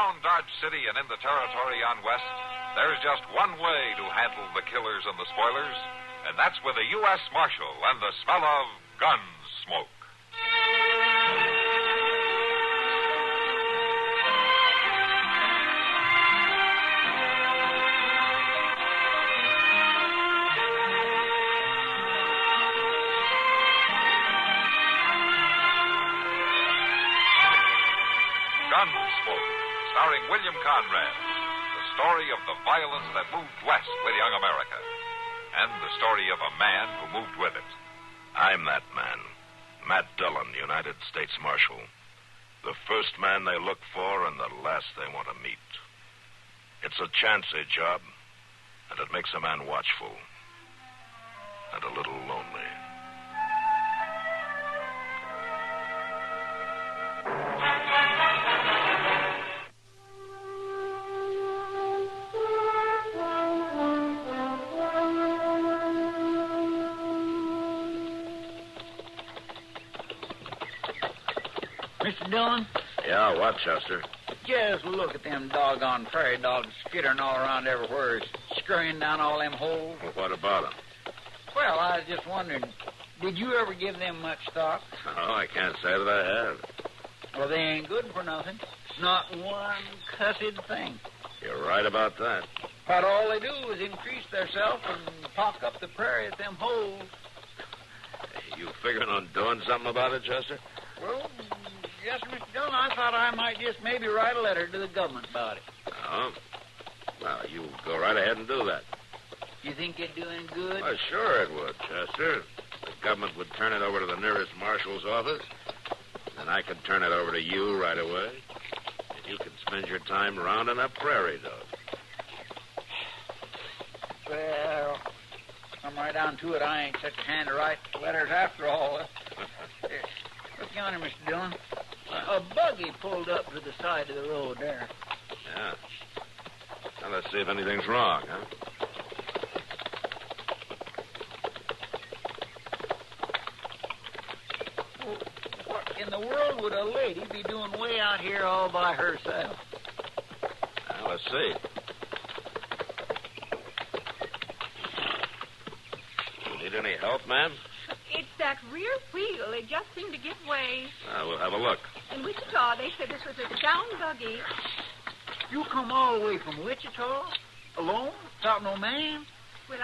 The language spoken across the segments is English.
Around Dodge City and in the territory on West, there's just one way to handle the killers and the spoilers, and that's with a U.S. Marshal and the smell of Gunsmoke. Gunsmoke, starring William Conrad, the story of the violence that moved west with young America, and the story of a man who moved with it. I'm that man, Matt Dillon, United States Marshal. The first man they look for and the last they want to meet. It's a chancy job, and it makes a man watchful and a little lonely. Mr. Dillon? Yeah, what, Chester? Just look at them doggone prairie dogs skittering all around everywhere, scurrying down all them holes. Well, what about them? Well, I was just wondering, did you ever give them much thought? Oh, I can't say that I have. Well, they ain't good for nothing. Not one cussed thing. You're right about that. But all they do is increase theirself and pock up the prairie at them holes. You figuring on doing something about it, Chester? Well, yes, Mr. Dillon, I thought I might just maybe write a letter to the government about it. Oh? Well, you go right ahead and do that. You think it'd do any good? Well, sure it would, Chester. The government would turn it over to the nearest marshal's office, and I could turn it over to you right away, and you could spend your time rounding up prairie dogs. Well, come right down to it. I ain't such a hand to write letters after all. Look yonder, Mr. Dillon. A buggy pulled up to the side of the road there. Yeah. Now, let's see if anything's wrong, huh? What in the world would a lady be doing way out here all by herself? Now, let's see. You need any help, ma'am? It's that rear wheel. It just seemed to give way. We'll have a look. In Wichita, they said this was a down buggy. You come all the way from Wichita? Alone? Without no man? Well,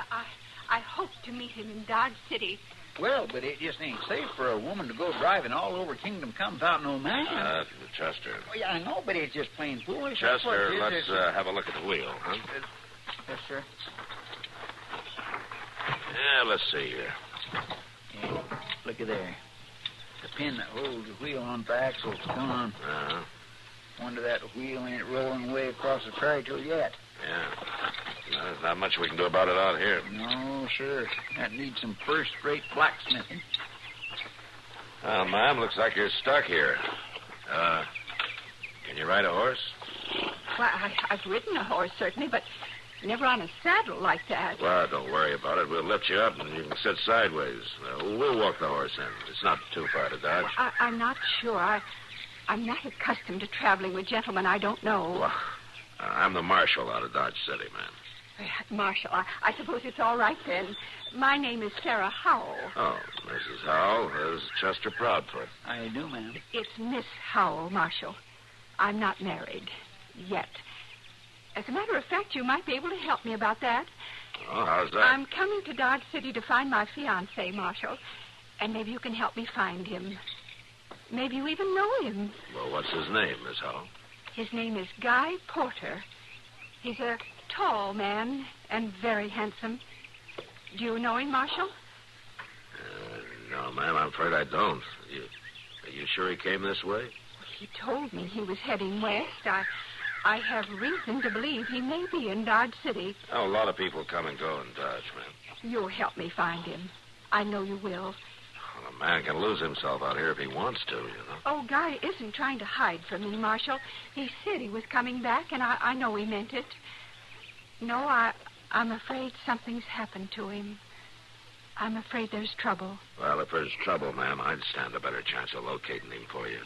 I hope to meet him in Dodge City. Well, but it just ain't safe for a woman to go driving all over Kingdom Come without no man. Chester. Well, yeah, I know, but it's just plain foolish. Chester, let's have a look at the wheel, huh? Yes, sir. Yeah, let's see here. Yeah, look at there. The pin that holds the wheel on the axle's gone. Uh-huh. Wonder that wheel ain't rolling way across the prairie till yet. Yeah. There's not much we can do about it out here. No, sir. That needs some first-rate blacksmithing. Well, ma'am, looks like you're stuck here. Can you ride a horse? Well, I've ridden a horse, certainly, but never on a saddle like that. Well, don't worry about it. We'll lift you up and you can sit sideways. We'll walk the horse in. It's not too far to dodge. I'm not sure. I'm not accustomed to traveling with gentlemen I don't know. Well, I'm the marshal out of Dodge City, ma'am. Marshal, I suppose it's all right then. My name is Sarah Howell. Oh, Mrs. Howell. There's Chester Proudfoot. I do, ma'am. It's Miss Howell, Marshal. I'm not married. Yet. As a matter of fact, you might be able to help me about that. Oh, how's that? I'm coming to Dodge City to find my fiance, Marshal. And maybe you can help me find him. Maybe you even know him. Well, what's his name, Miss Howell? His name is Guy Porter. He's a tall man and very handsome. Do you know him, Marshal? No, ma'am, I'm afraid I don't. Are you sure he came this way? He told me he was heading west. I have reason to believe he may be in Dodge City. Oh, a lot of people come and go in Dodge, ma'am. You'll help me find him. I know you will. Well, a man can lose himself out here if he wants to, you know. Oh, Guy isn't trying to hide from me, Marshal. He said he was coming back, and I know he meant it. No, I'm afraid something's happened to him. I'm afraid there's trouble. Well, if there's trouble, ma'am, I'd stand a better chance of locating him for you.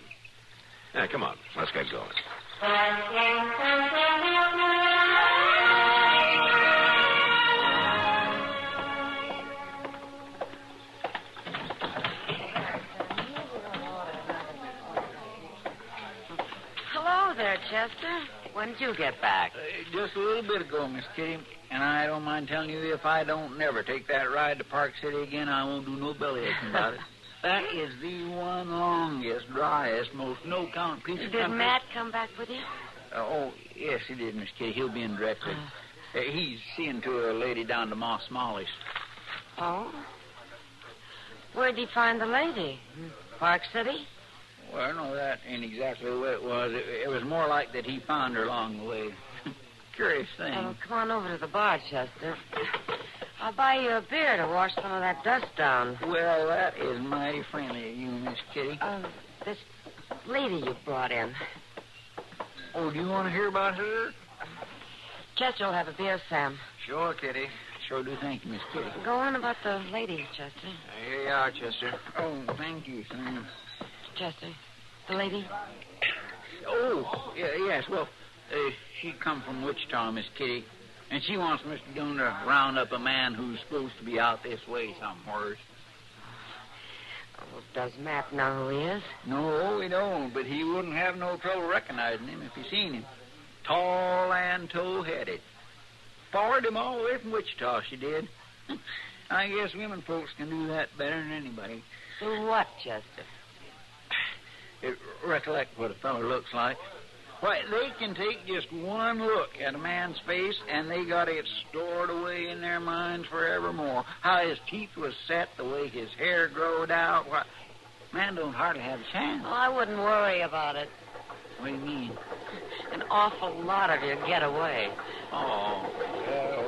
Yeah, come on. Let's get going. Hello there, Chester. When did you get back? Just a little bit ago, Miss Kitty. And I don't mind telling you, if I don't never take that ride to Park City again, I won't do no bellyaching about it. That is the one longest, driest, most no-count piece of country. Did Matt come back with you? Oh, yes, he did, Miss Kitty. He'll be in directly. He's seeing to a lady down to Moss Smalley's. Oh? Where'd he find the lady? Park City? Well, no, that ain't exactly the way it was. It was more like that he found her along the way. Curious thing. Oh, come on over to the bar, Chester. I'll buy you a beer to wash some of that dust down. Well, that is mighty friendly of you, Miss Kitty. This lady you brought in. Oh, do you want to hear about her? Chester will have a beer, Sam. Sure, Kitty. Sure do. Thank you, Miss Kitty. Go on about the lady, Chester. Here you are, Chester. Oh, thank you, Sam. Chester, the lady? Oh, yes. Well, she come from Wichita, Miss Kitty. And she wants Mr. Dillon to round up a man who's supposed to be out this way somewhere. Oh, does Matt know who he is? No, he don't, but he wouldn't have no trouble recognizing him if he seen him. Tall and tow-headed. Followed him all the way from Wichita, she did. I guess women folks can do that better than anybody. Do what, Chester? Recollect what a fellow looks like. Why, they can take just one look at a man's face, and they got it stored away in their minds forevermore. How his teeth was set, the way his hair growed out. Why, man don't hardly have a chance. Oh, I wouldn't worry about it. What do you mean? An awful lot of you get away. Oh,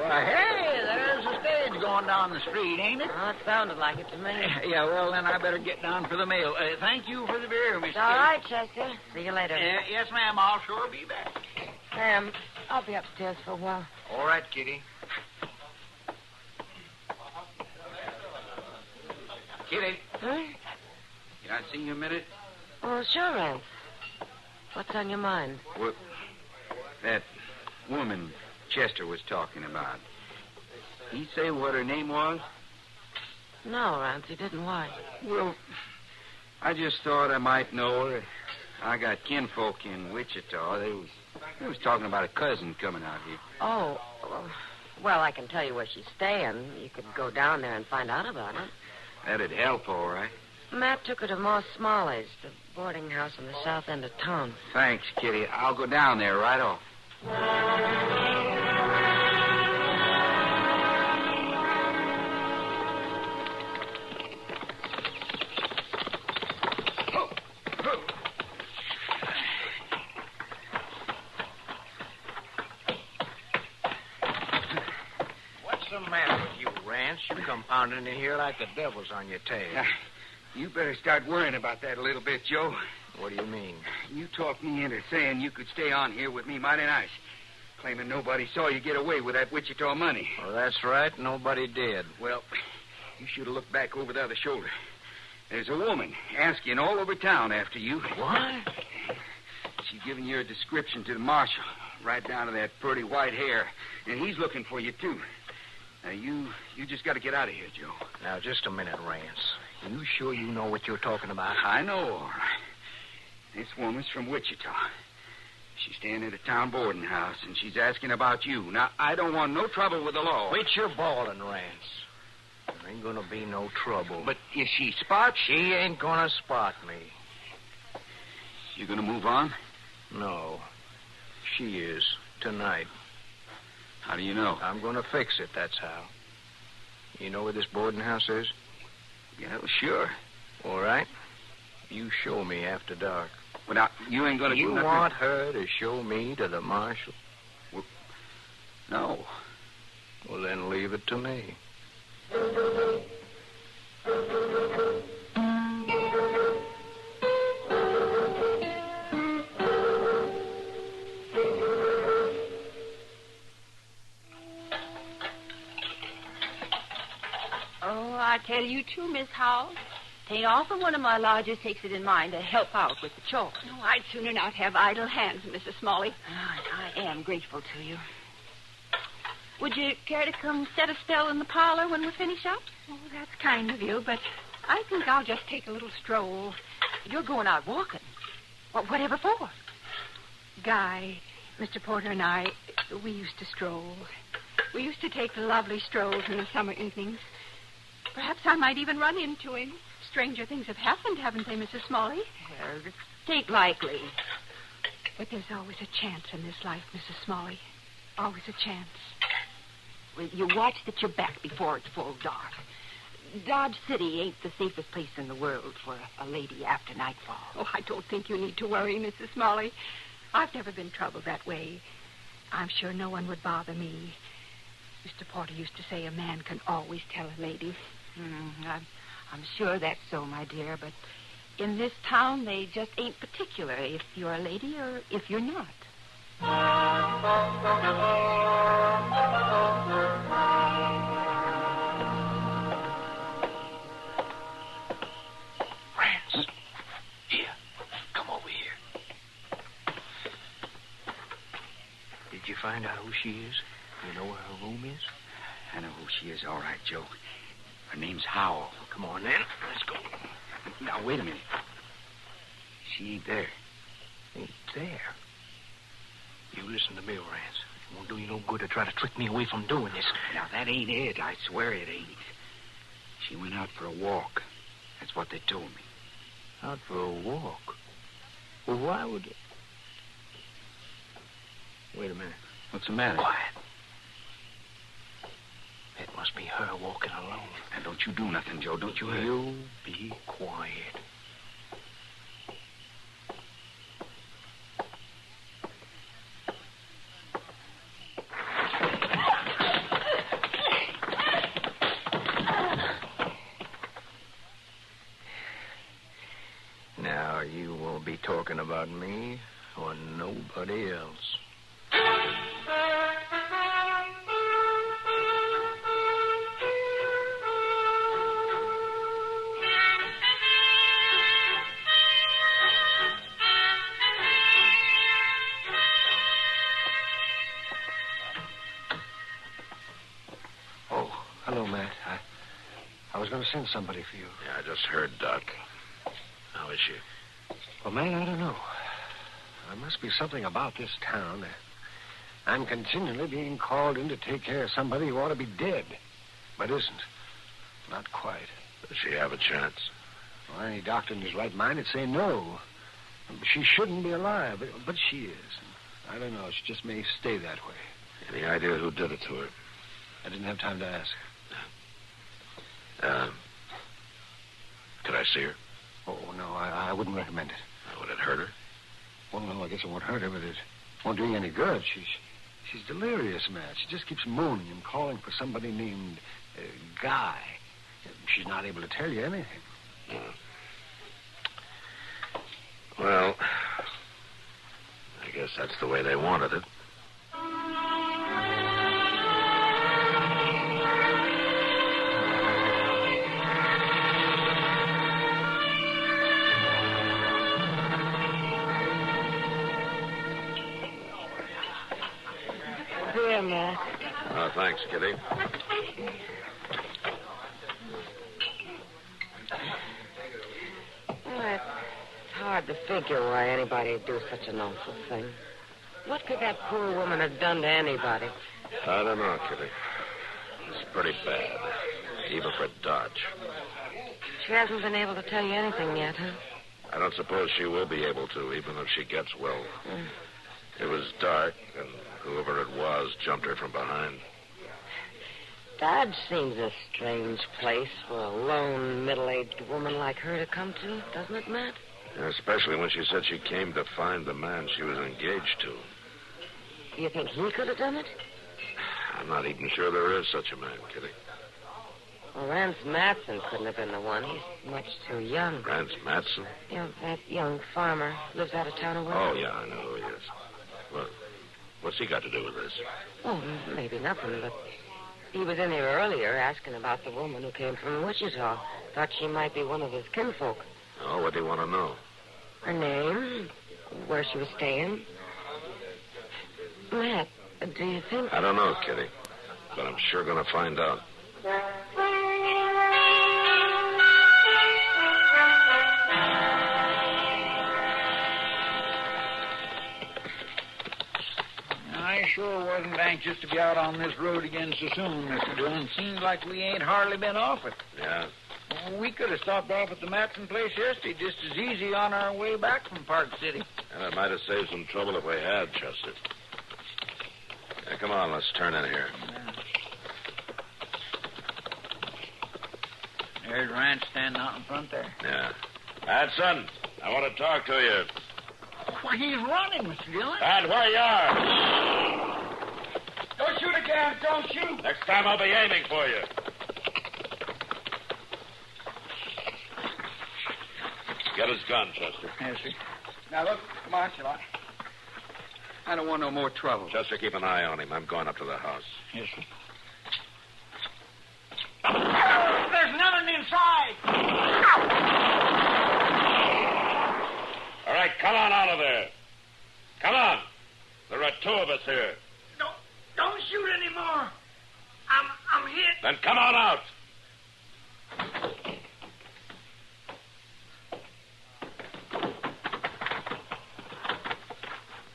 why, hey, there's a stage going down the street, ain't it? Oh, it sounded like it to me. Yeah, well, then I better get down for the mail. Thank you for the beer, Miss It's all right, Chester. See you later. Yes, ma'am, I'll sure be back. Sam, I'll be upstairs for a while. All right, Kitty. Kitty, Huh? can I see you a minute? Oh, sure, Rance. What's on your mind? Well, that woman Chester was talking about. He say what her name was? No, Rance, he didn't. Why? Well, I just thought I might know her. I got kinfolk in Wichita. They was talking about a cousin coming out here. Oh, well, I can tell you where she's staying. You could go down there and find out about it. That'd help, all right. Matt took her to Moss Smalley's, the boarding house in the south end of town. Thanks, Kitty. I'll go down there right off. What's the matter with you, Rance? You come pounding in here like the devil's on your tail. You better start worrying about that a little bit, Joe. What do you mean? You talked me into saying you could stay on here with me mighty nice. Claiming nobody saw you get away with that Wichita money. Well, that's right. Nobody did. Well, you should have looked back over the other shoulder. There's a woman asking all over town after you. What? She's giving your description to the marshal, right down to that pretty white hair. And he's looking for you, too. Now, you just got to get out of here, Joe. Now, just a minute, Rance. You sure you know what you're talking about? I know, all right. This woman's from Wichita. She's staying at a town boarding house, and she's asking about you. Now, I don't want no trouble with the law. Quit your bawling, Rance. There ain't gonna be no trouble. But if she spots... She ain't gonna spot me. You gonna move on? No. She is. Tonight. How do you know? I'm gonna fix it, that's how. You know where this boarding house is? Yeah, well, sure. All right. You show me after dark. Well, now, you ain't gonna do You nothing... want her to show me to the marshal? Well, no. Well, then leave it to me. Oh, I tell you too, Miss Howell. 'Tain't often one of my lodgers takes it in mind to help out with the chores. No, I'd sooner not have idle hands, Mrs. Smalley. I am grateful to you. Would you care to come set a spell in the parlor when we finish up? Oh, that's kind of you, but I think I'll just take a little stroll. You're going out walking. Whatever for? Guy, Mr. Porter and I, we used to stroll. We used to take lovely strolls in the summer evenings. Perhaps I might even run into him. Stranger things have happened, haven't they, Mrs. Smalley? Well, it ain't likely. But there's always a chance in this life, Mrs. Smalley. Always a chance. Well, you watch that you're back before it's full dark. Dodge City ain't the safest place in the world for a lady after nightfall. Oh, I don't think you need to worry, Mrs. Smalley. I've never been troubled that way. I'm sure no one would bother me. Mr. Porter used to say a man can always tell a lady. I'm sure that's so, my dear, but in this town they just ain't particular if you're a lady or if you're not. Rance, here, come over here. Did you find out who she is? You know where her room is? I know who she is, all right, Joe. Her name's Howell. Come on, then. Let's go. Now, wait a minute. She ain't there. Ain't there? You listen to me, Rance. It won't do you no good to try to trick me away from doing this. Now, that ain't it. I swear it ain't. She went out for a walk. That's what they told me. Out for a walk? Well, why would... Wait a minute. What's the matter? Quiet. It must be her walking alone. Now, don't you do nothing, Joe. Don't you... You be quiet. Now, you won't be talking about me or nobody else. Hello, Matt. I was going to send somebody for you. Yeah, I just heard Doc. How is she? Well, man, I don't know. There must be something about this town. I'm continually being called in to take care of somebody who ought to be dead, but isn't. Not quite. Does she have a chance? Well, any doctor in his right mind would say no. She shouldn't be alive, but she is. I don't know. She just may stay that way. Any idea who did it to her? I didn't have time to ask. Could I see her? Oh, no, I wouldn't recommend it. Would it hurt her? Well, no, I guess it won't hurt her, but it won't do you any good. She's delirious, Matt. She just keeps moaning and calling for somebody named Guy. She's not able to tell you anything. Well, I guess that's the way they wanted it. Here, Matt. Oh, thanks, Kitty. Well, it's hard to figure why anybody would do such an awful thing. What could that poor woman have done to anybody? I don't know, Kitty. It's pretty bad, even for Dodge. She hasn't been able to tell you anything yet, huh? I don't suppose she will be able to, even if she gets well. It was dark, and whoever it was jumped her from behind. Dodge seems a strange place for a lone, middle-aged woman like her to come to, doesn't it, Matt? Especially when she said she came to find the man she was engaged to. You think he could have done it? I'm not even sure there is such a man, Kitty. Well, Rance Matson couldn't have been the one. He's much too young. Rance Matson? You know, that young farmer lives out of town away. Oh, yeah, I know who he is. Well, what's he got to do with this? Oh, maybe nothing, but He was in here earlier asking about the woman who came from Wichita. Thought she might be one of his kinfolk. Oh, what do you want to know? Her name, where she was staying. Matt, do you think... I don't know, Kitty. But I'm sure going to find out. I sure wasn't anxious to be out on this road again so soon, Mr. Dillon. Seems like we ain't hardly been off it. Yeah? We could have stopped off at the Matson place yesterday just as easy on our way back from Park City. And it might have saved some trouble if we had, Chester. Yeah, come on, let's turn in here. There's Ranch standing out in front there. Yeah. Hudson, I want to talk to you. Why, he's running, Mr. Dillon. Dad, where you are? Don't shoot again. Don't shoot. Next time I'll be aiming for you. Get his gun, Chester. Yes, sir. Now, look, Marshal, I don't want no more trouble. Chester, keep an eye on him. I'm going up to the house. Yes, sir. There's nothing inside. All right, come on out of there. Come on. There are two of us here. Don't shoot anymore. I'm hit. Then come on out.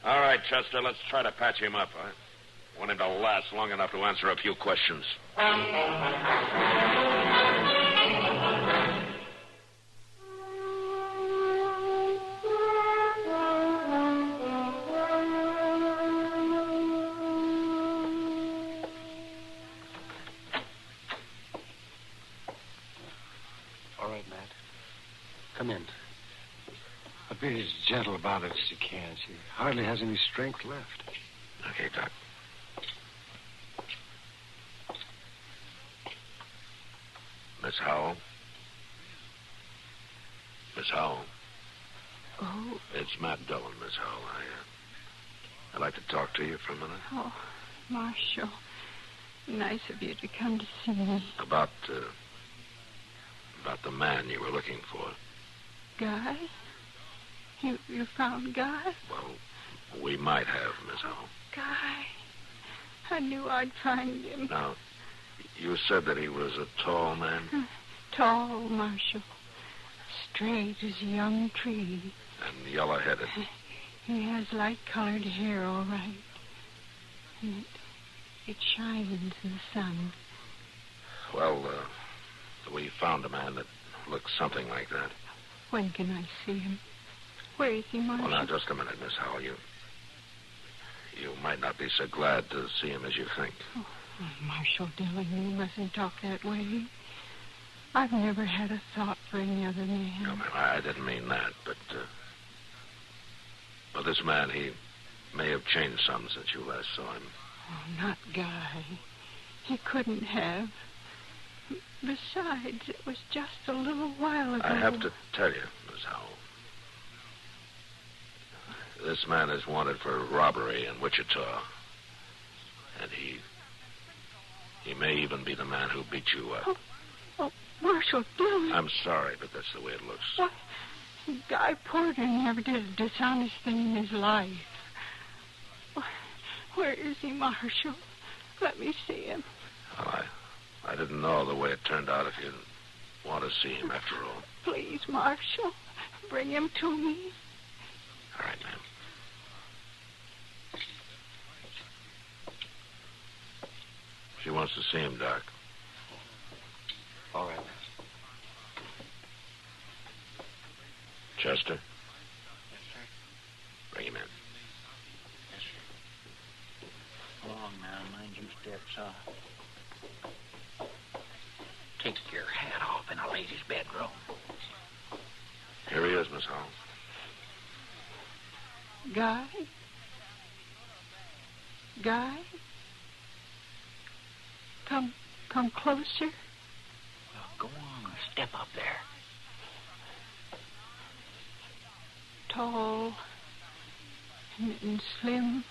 All right, Chester, let's try to patch him up. I want him to last long enough to answer a few questions. All right, Matt. Come in. But be as gentle about it as you can. She hardly has any strength left. Okay, Doc. Miss Howell? Miss Howell? Oh, It's Matt Dillon, Miss Howell. I'd like to talk to you for a minute. oh, Marshal. Nice of you to come to see me. About the man you were looking for. Guy? You found Guy? Well, we might have, Miss Howell. Guy. I knew I'd find him. Now, you said that he was a tall man Tall, Marshal. Straight as a young tree. and yellow-headed. He has light-colored hair, all right. And it shines in the sun. Well, we found a man that looks something like that. When can I see him? Where is he, Marshal? Well, now, just a minute, Miss Howell. You might not be so glad to see him as you think. Oh, Marshal Dillon, you mustn't talk that way. I've never had a thought for any other man. No, ma'am, I didn't mean that, but this man, he may have changed some since you last saw him. Oh, not Guy. He couldn't have. Besides, it was just a little while ago. I have to tell you, Miss Howell. This man is wanted for robbery in Wichita. And he may even be the man who beat you up. Oh, Marshal Dillon. I'm sorry, but that's the way it looks. What? Guy Porter never did a dishonest thing in his life. Where is he, Marshal? Let me see him. Well, I didn't know the way it turned out if you want to see him after all. Please, Marshal, bring him to me. All right, ma'am. She wants to see him, Doc. All right. Chester? Yes, sir. Bring him in. Yes, sir. Along now, mind you step soft. Take your hat off in a lady's bedroom. Here he is, Miss Howell. Guy? Guy? Come closer. Well, go on, step up there. Tall and slim.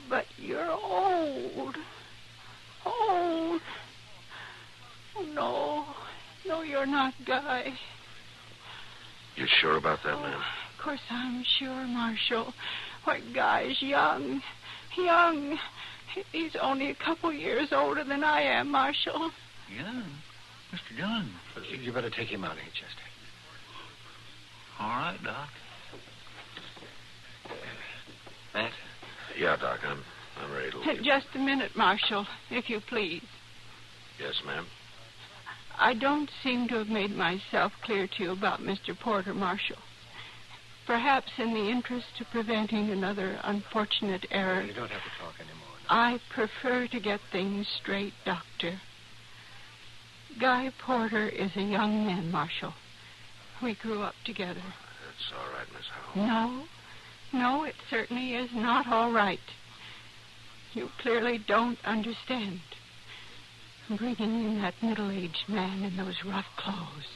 But You're old. Old. Oh, no. No, you're not, Guy. You sure about that, ma'am? Of course I'm sure, Marshal. Why, Guy's young. Young. He's only a couple years older than I am, Marshal. Young? Mr. Dillon. You better take him out, Chester. All right, Doc. Matt? Yeah, Doc, I'm ready to leave. Just a minute, Marshal, if you please. Yes, ma'am? I don't seem to have made myself clear to you about Mr. Porter, Marshal. Perhaps in the interest of preventing another unfortunate error. You don't have to talk anymore. I prefer to get things straight, Doctor. Guy Porter is a young man, Marshal. We grew up together. That's all right, Miss Howell. No, it certainly is not all right. You clearly don't understand. Bringing in that middle-aged man in those rough clothes.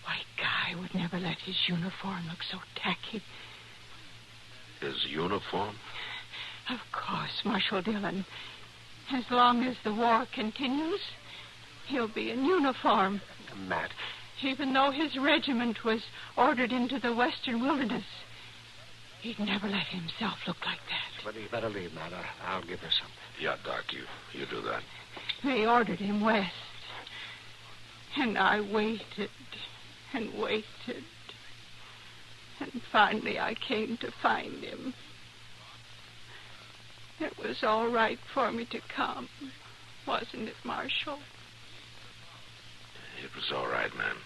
Why, Guy would never let his uniform look so tacky. His uniform? Of course, Marshal Dillon. As long as the war continues, he'll be in uniform. Matt. Even though his regiment was ordered into the western wilderness, he'd never let himself look like that. Well, you better leave, Matt. I'll give her something. Yeah, Doc, you do that. They ordered him west. And I waited and waited. And finally I came to find him. It was all right for me to come, wasn't it, Marshal? It was all right, ma'am.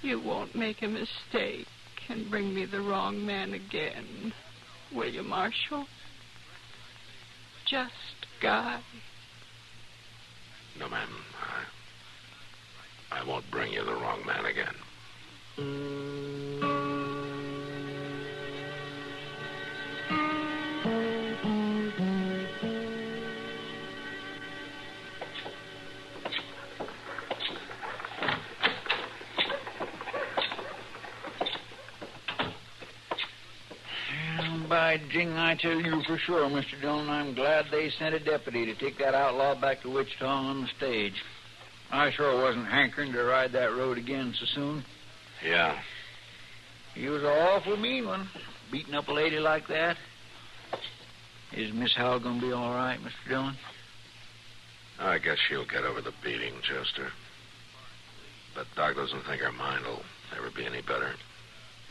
You won't make a mistake and bring me the wrong man again, will you, Marshal? Just Guy. No, ma'am. I won't bring you the wrong man again. By jing, I tell you for sure, Mr. Dillon, I'm glad they sent a deputy to take that outlaw back to Wichita on the stage. I sure wasn't hankering to ride that road again so soon. Yeah. He was an awful mean one, beating up a lady like that. Is Miss Howell going to be all right, Mr. Dillon? I guess she'll get over the beating, Chester. But Doc doesn't think her mind will ever be any better.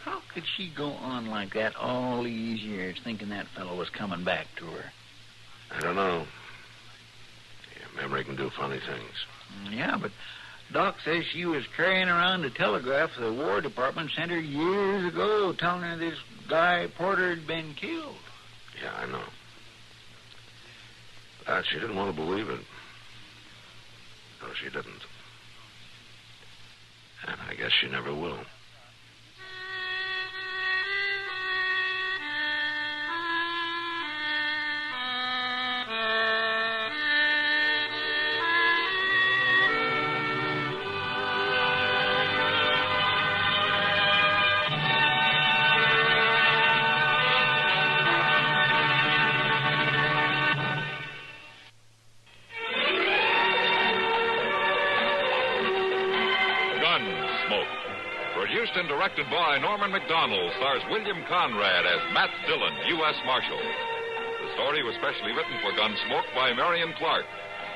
How could she go on like that all these years, thinking that fellow was coming back to her? I don't know. Yeah, memory can do funny things. Yeah, but Doc says she was carrying around a telegraph the War Department sent her years ago, telling her this Guy Porter had been killed. Yeah, I know. But she didn't want to believe it. No, she didn't. And I guess she never will. Gunsmoke. Produced and directed by Norman McDonald, stars William Conrad as Matt Dillon, U.S. Marshal. The story was specially written for Gunsmoke by Marion Clark,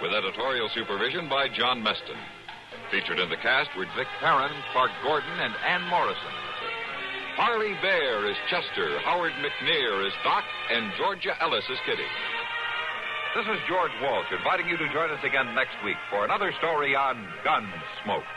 with editorial supervision by John Meston. Featured in the cast were Vic Perrin, Clark Gordon, and Ann Morrison. Harley Bear is Chester, Howard McNear is Doc, and Georgia Ellis is Kitty. This is George Walsh inviting you to join us again next week for another story on Gunsmoke.